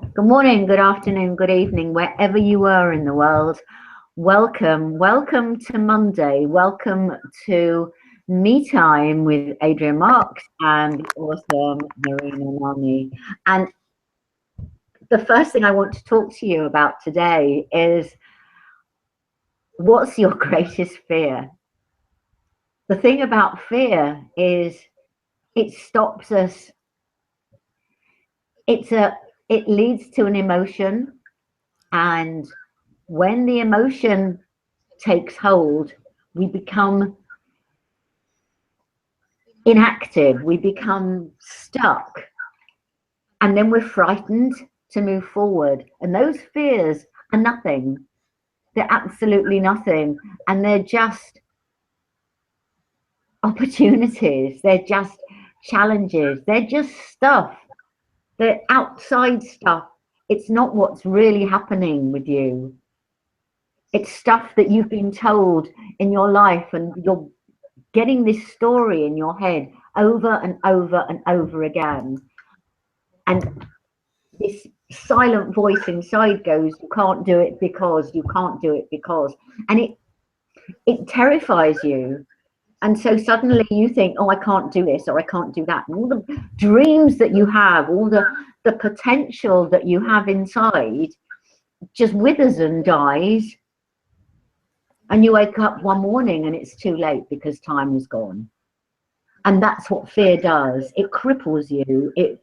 Good morning, good afternoon, good evening, wherever you are in the world. Welcome to Monday. Welcome to Me Time with Adrian Marks and the awesome Marina Nani. And the first thing I want to talk to you about today is, what's your greatest fear? The thing about fear is it stops us. It leads to an emotion, and when the emotion takes hold, we become inactive, we become stuck, and then we're frightened to move forward. And those fears are nothing. They're absolutely nothing. And they're just opportunities. They're just challenges. They're just stuff. They're outside stuff. It's not what's really happening with you. It's stuff that you've been told in your life, and you're getting this story in your head over and over and over again. And this silent voice inside goes, you can't do it because, you can't do it because. And it terrifies you. And so suddenly you think, oh, I can't do this or I can't do that. And all the dreams that you have, all the potential that you have inside just withers and dies. And you wake up one morning and it's too late because time is gone. And that's what fear does. It cripples you. It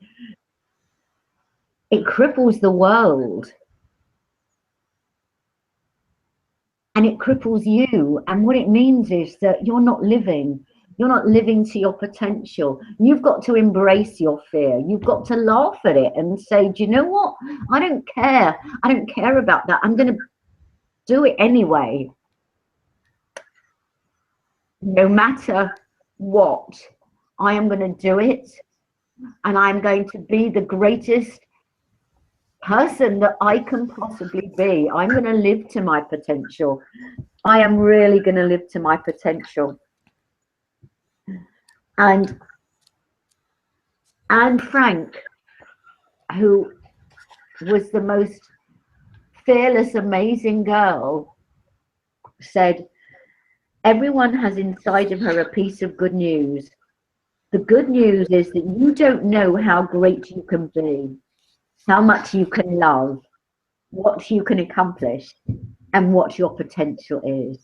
cripples the world. And it cripples you. And what it means is that you're not living. You're not living to your potential. You've got to embrace your fear. You've got to laugh at it and say, do you know what? I don't care. I don't care about that. I'm going to do it anyway. No matter what, I am going to do it, and I'm going to be the greatest person that I can possibly be. I'm going to live to my potential. I am really going to live to my potential. And Anne Frank, who was the most fearless, amazing girl, said, everyone has inside of her a piece of good news. The good news is that you don't know how great you can be, how much you can love, what you can accomplish, and what your potential is.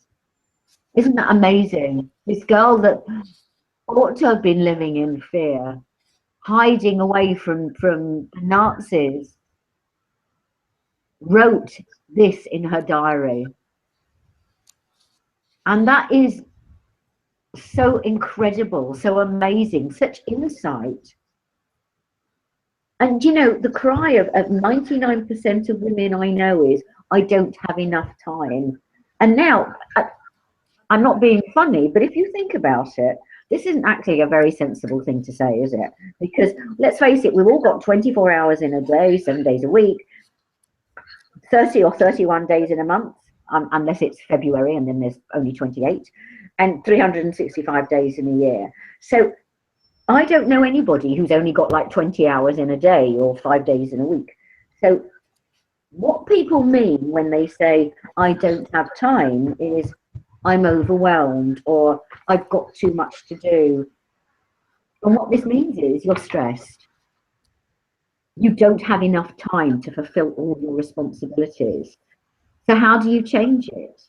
Isn't that amazing? This girl that ought to have been living in fear, hiding away from the Nazis, wrote this in her diary. And that is so incredible, so amazing, such insight. And you know, the cry of 99% of women I know is, I don't have enough time. And now, I'm not being funny, but if you think about it, this isn't actually a very sensible thing to say, is it? Because let's face it, we've all got 24 hours in a day, 7 days a week, 30 or 31 days in a month, unless it's February and then there's only 28, and 365 days in a year. So I don't know anybody who's only got like 20 hours in a day or 5 days in a week. So what people mean when they say, I don't have time, is I'm overwhelmed or I've got too much to do. And what this means is you're stressed. You don't have enough time to fulfill all your responsibilities. So how do you change it?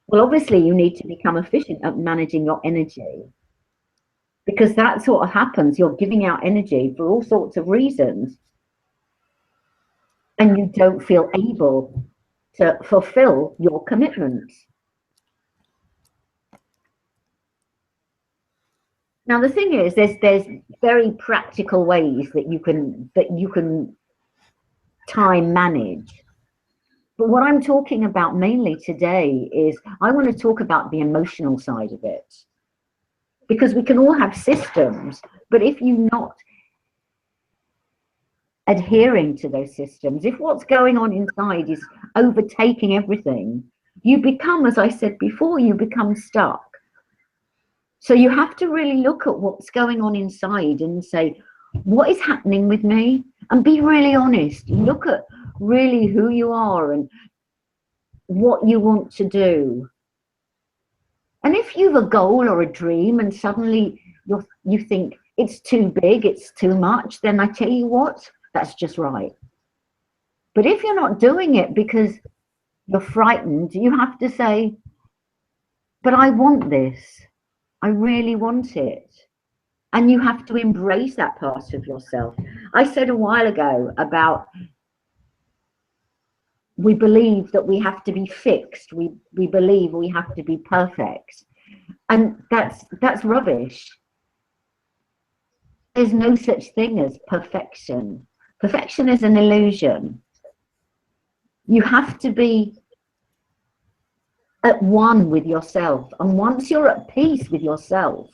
Well, obviously you need to become efficient at managing your energy, because that's what happens. You're giving out energy for all sorts of reasons, and you don't feel able to fulfill your commitments. Now the thing is, there's very practical ways that you can time manage. But what I'm talking about mainly today is, I want to talk about the emotional side of it. Because we can all have systems, but if you're not adhering to those systems, if what's going on inside is overtaking everything, you become, as I said before, you become stuck. So you have to really look at what's going on inside and say, what is happening with me? and be really honest. Look at really who you are and what you want to do. And if you have a goal or a dream and suddenly you think it's too big, it's too much, then I tell you what, that's just right. But if you're not doing it because you're frightened, you have to say, but I want this. I really want it. And you have to embrace that part of yourself. I said a while ago about we believe that we have to be fixed. We believe we have to be perfect. And that's rubbish. There's no such thing as perfection. Perfection is an illusion. You have to be at one with yourself. And once you're at peace with yourself,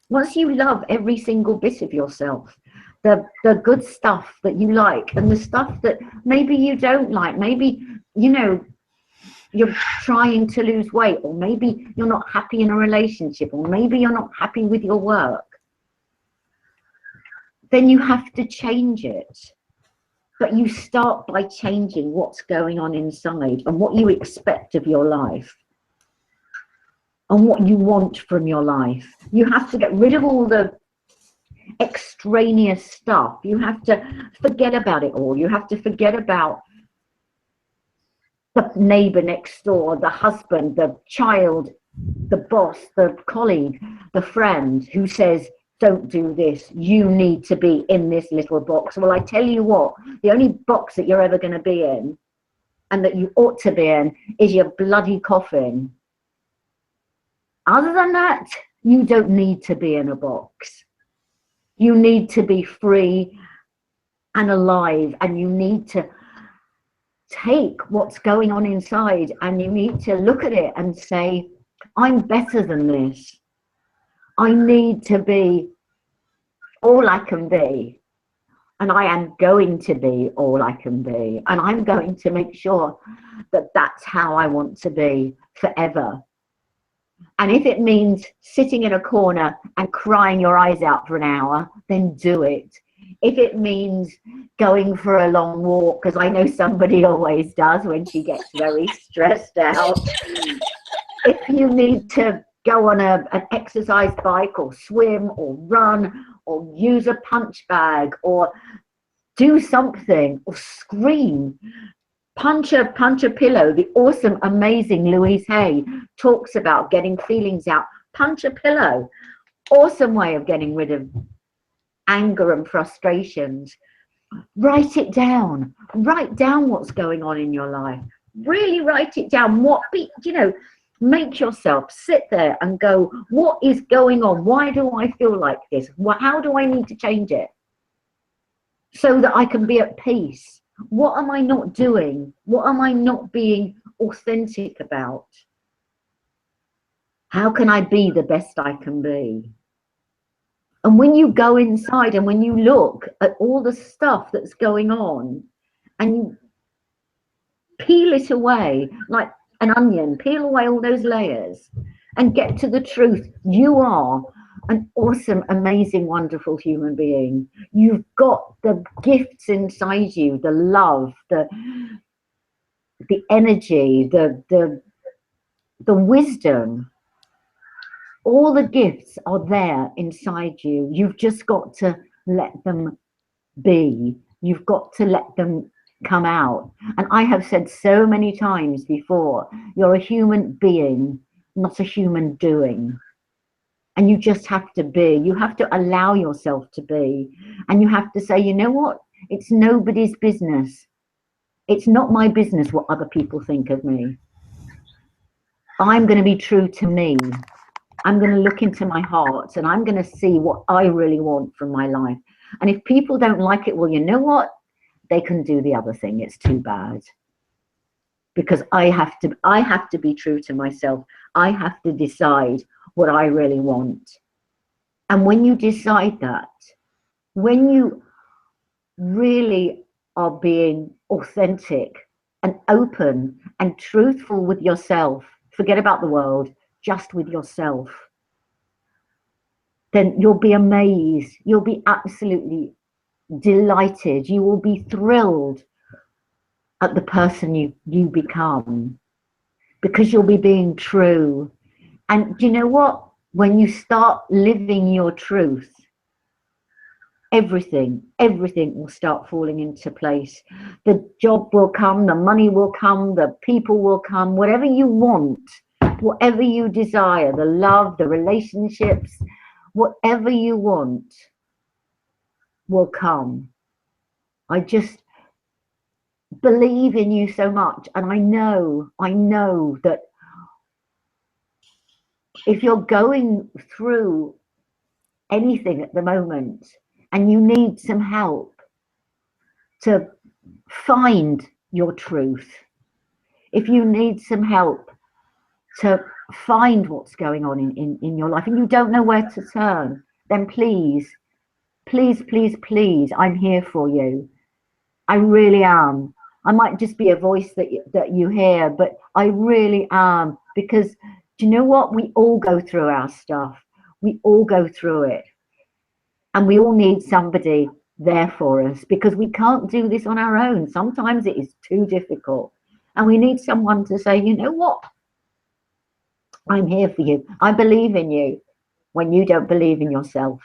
once you love every single bit of yourself, the good stuff that you like and the stuff that maybe you don't like, maybe, you know, you're trying to lose weight, or maybe you're not happy in a relationship, or maybe you're not happy with your work, then you have to change it. But you start by changing what's going on inside and what you expect of your life and what you want from your life. You have to get rid of all the extraneous stuff. You have to forget about it all. You have to forget about the neighbor next door, the husband, the child, the boss, the colleague, the friend who says, don't do this, you need to be in this little box. Well, I tell you what, the only box that you're ever going to be in and that you ought to be in is your bloody coffin. Other than that, you don't need to be in a box. You need to be free and alive, and you need to take what's going on inside and you need to look at it and say, I'm better than this. I need to be all I can be, and I am going to be all I can be, and I'm going to make sure that that's how I want to be forever. And if it means sitting in a corner and crying your eyes out for an hour, then do it. If it means going for a long walk, because I know somebody always does when she gets very stressed out. If you need to go on an exercise bike or swim or run or use a punch bag or do something or scream, punch a pillow. The awesome, amazing Louise Hay talks about getting feelings out. Punch a pillow. Awesome way of getting rid of anger and frustrations. Write it down. Write down what's going on in your life. Really write it down. Make yourself sit there and go, what is going on? Why do I feel like this? How do I need to change it so that I can be at peace? What am I not doing? What am I not being authentic about? How can I be the best I can be? And when you go inside and when you look at all the stuff that's going on and you peel it away like an onion, peel away all those layers and get to the truth, you are an awesome, amazing, wonderful human being. You've got the gifts inside you, the love, the energy, the wisdom. All the gifts are there inside you. You've just got to let them be. You've got to let them come out. And I have said so many times before, you're a human being, not a human doing. And you just have to be. You have to allow yourself to be. And you have to say, you know what? It's nobody's business. It's not my business what other people think of me. I'm going to be true to me. I'm going to look into my heart and I'm going to see what I really want from my life. And if people don't like it, well, you know what? They can do the other thing. It's too bad. Because I have to be true to myself. I have to decide what I really want. And when you decide that, when you really are being authentic and open and truthful with yourself, forget about the world, just with yourself, then you'll be amazed. You'll be absolutely delighted. You will be thrilled at the person you become, because you'll be being true. And do you know what? When you start living your truth, everything will start falling into place. The job will come, the money will come, the people will come, whatever you want, whatever you desire, the love, the relationships, whatever you want will come. I just believe in you so much, and I know that if you're going through anything at the moment and you need some help to find your truth, if you need some help to find what's going on in your life and you don't know where to turn, then please, I'm here for you. I really am. I might just be a voice that you hear, but I really am, because do you know what? We all go through our stuff. We all go through it. And we all need somebody there for us, because we can't do this on our own. Sometimes it is too difficult. And we need someone to say, you know what? I'm here for you. I believe in you when you don't believe in yourself.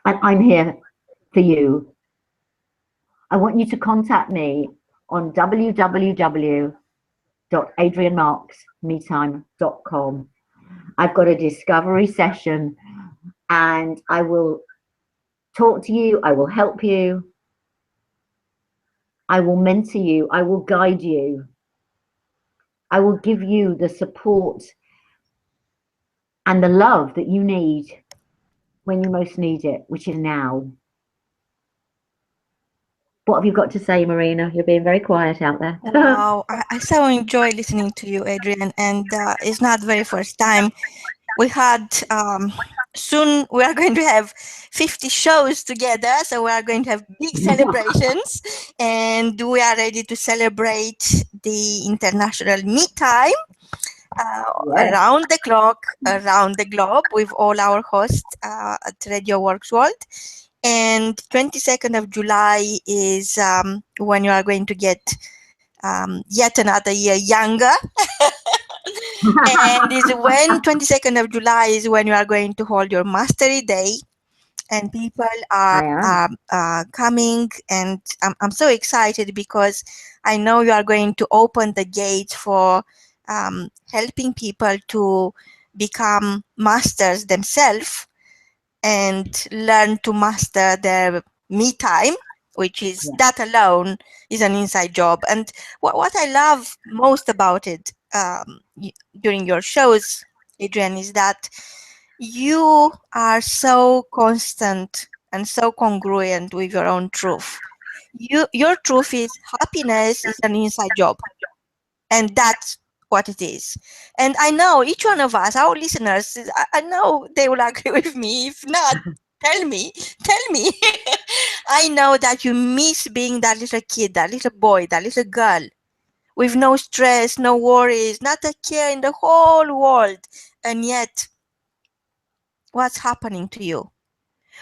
And I'm here for you. I want you to contact me on www.adrianmarksmetime.com. I've got a discovery session and I will talk to you. I will help you. I will mentor you. I will guide you. I will give you the support and the love that you need when you most need it, which is now. What have you got to say, Marina? You're being very quiet out there. Wow, I so enjoy listening to you, Adrian, and it's not the very first time. We had, soon we are going to have 50 shows together, so we are going to have big celebrations, and we are ready to celebrate the International Me Time Yes. around the clock, around the globe, with all our hosts at Radio Works World. And 22nd of July is when you are going to get yet another year younger. And is when 22nd of July is when you are going to hold your Mastery Day, and people are coming, and I'm so excited because I know you are going to open the gates for helping people to become masters themselves and learn to master their me time, which is that alone is an inside job. And what I love most about it during your shows, Adrian, is that you are so constant and so congruent with your own truth. Your truth is happiness is an inside job, and that's what it is. And I know each one of us, our listeners, I know they will agree with me. If not, tell me. I know that you miss being that little kid, that little boy, that little girl, with no stress, no worries, not a care in the whole world. And yet, what's happening to you?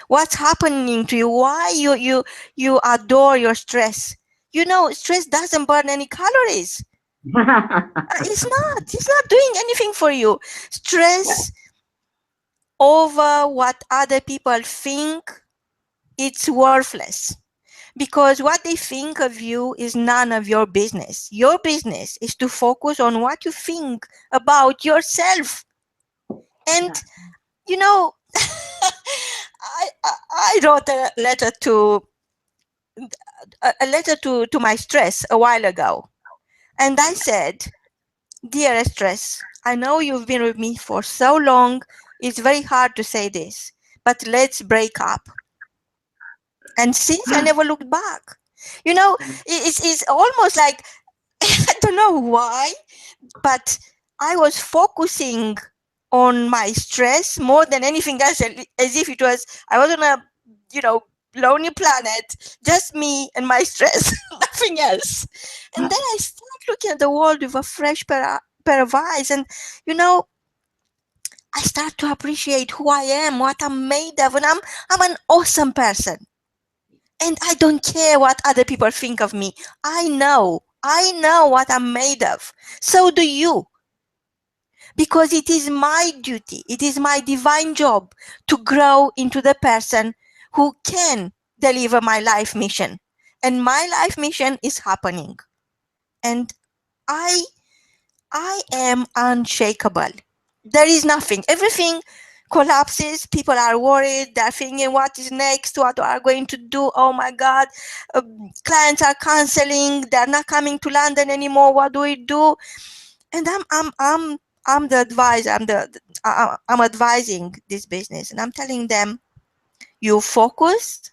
What's happening to you? Why you adore your stress? You know, stress doesn't burn any calories. It's not doing anything for you. Stress over what other people think, it's worthless, because what they think of you is none of your business. Your business is to focus on what you think about yourself. And you know, I wrote a letter to my stress a while ago, and I said, "Dear stress, I know you've been with me for so long. It's very hard to say this, but let's break up." And since I never looked back. You know, it's almost like, I don't know why, but I was focusing on my stress more than anything else, as if it was, I was on a, lonely planet, just me and my stress, nothing else. And then I started looking at the world with a fresh pair of eyes, and I start to appreciate who I am, what I'm made of, and I'm an awesome person. And I don't care what other people think of me. I know what I'm made of. So do you. Because it is my duty, it is my divine job to grow into the person who can deliver my life mission. And my life mission is happening. And I am unshakable. There is nothing. Everything collapses. People are worried. They're thinking, what is next? What are we going to do? Oh my God. Clients are canceling. They're not coming to London anymore. What do we do? And I'm the advisor. I'm advising this business, and I'm telling them, you focus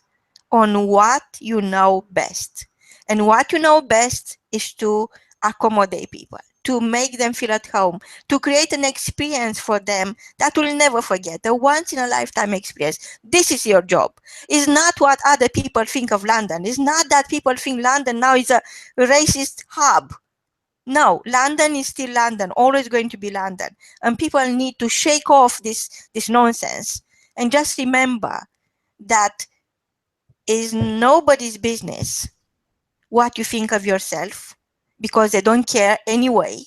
on what you know best. And what you know best is to accommodate people, to make them feel at home, to create an experience for them that will never forget, a once in a lifetime experience. This is your job. It's not what other people think of London. It's not that people think London now is a racist hub. No, London is still London, always going to be London. And people need to shake off this nonsense and just remember that is nobody's business what you think of yourself, because they don't care anyway.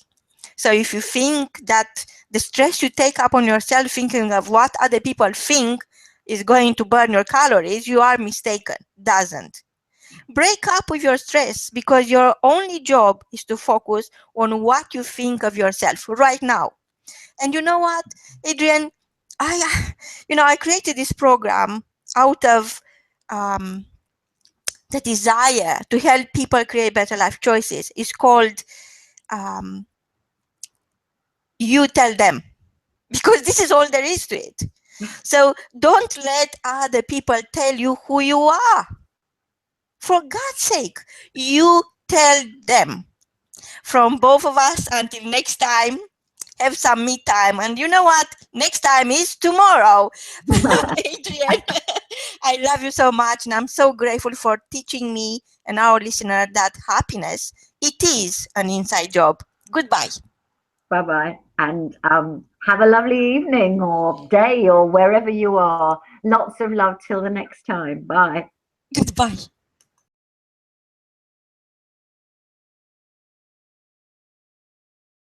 So if you think that the stress you take up on yourself thinking of what other people think is going to burn your calories, you are mistaken. Doesn't. Break up with your stress, because your only job is to focus on what you think of yourself right now. And you know what, Adrian, I created this program out of the desire to help people create better life choices. It's called You Tell Them, because this is all there is to it. So don't let other people tell you who you are. For God's sake, you tell them. From both of us, until next time, have some me time. And you know what? Next time is tomorrow. Adrian, I love you so much, and I'm so grateful for teaching me and our listener that happiness, it is an inside job. Goodbye. Bye-bye. And have a lovely evening or day or wherever you are. Lots of love till the next time. Bye. Goodbye.